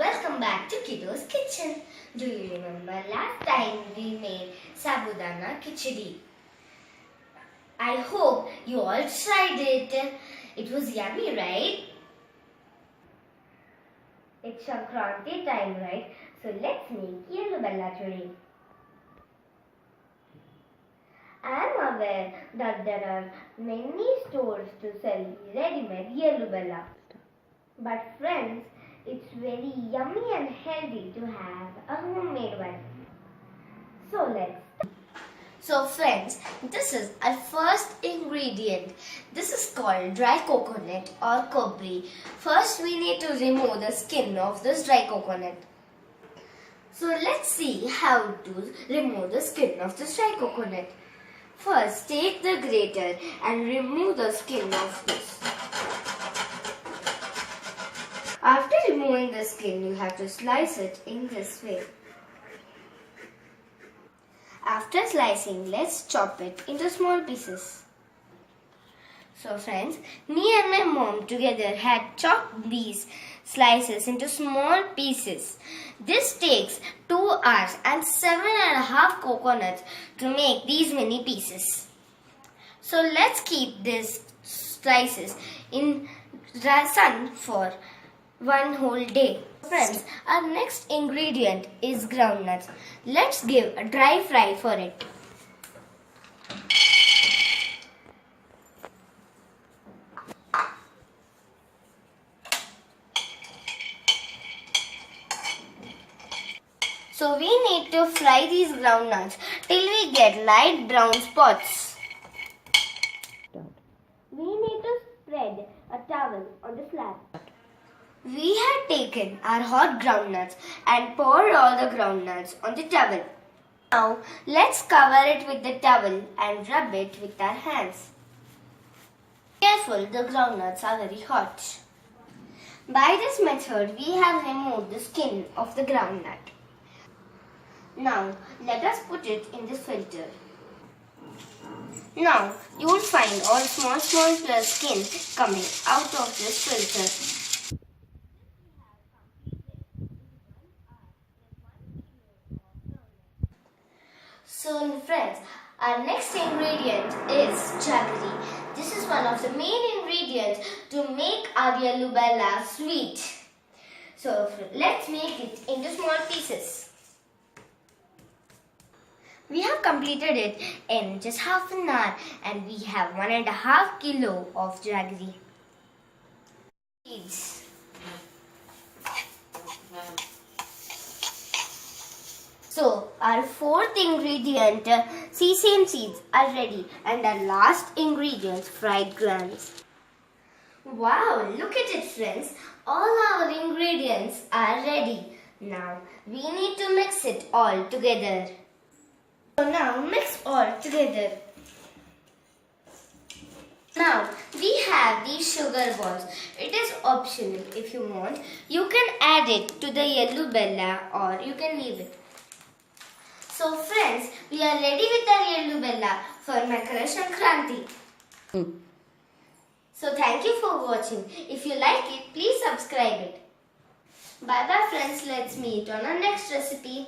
welcome back to Kiddos Kitchen. Do you remember last time we made sabudana khichdi? I hope you all tried it. It was yummy, right? It's sankranthi time, right? So let's make Ellu today. I am aware that there are many stores to sell ready-made Ellu. But friends, it's very yummy and healthy to have a homemade one. So friends, this is our first ingredient. This is called dry coconut or kobri. First we need to remove the skin of this dry coconut. So let's see how to remove the skin of this dry coconut. First take the grater and remove the skin of this. After removing the skin, you have to slice it in this way. After slicing, let's chop it into small pieces. So friends, me and my mom together had chopped these slices into small pieces. This takes 2 hours and 7.5 coconuts to make these many pieces. So let's keep these slices in the sun for 1 whole day. Friends, our next ingredient is groundnuts. Let's give a dry fry for it. So we need to fry these groundnuts till we get light brown spots. We need to spread a towel on the slab. We had taken our hot groundnuts and poured all the groundnuts on the towel. Now let's cover it with the towel and rub it with our hands. Careful, the groundnuts are very hot. By this method, we have removed the skin of the groundnut. Now let us put it in this filter. Now you will find all small skin coming out of this filter. So friends, our next ingredient is jaggery. This is one of the main ingredients to make our Ellu sweet. So let's make it into small pieces. We have completed it in just half an hour and we have 1.5 kilo of jaggery. So our fourth ingredient, sesame seeds, are ready, and our last ingredient, fried clams. Wow, look at it friends, all our ingredients are ready. Now we need to mix it all together. So now mix all together. Now we have these sugar balls. It is optional. If you want, you can add it to the Ellu or you can leave it. So friends, we are ready with our Ellu for sankranthi. So thank you for watching. If you like it, please subscribe it. Bye bye friends. Let's meet on our next recipe.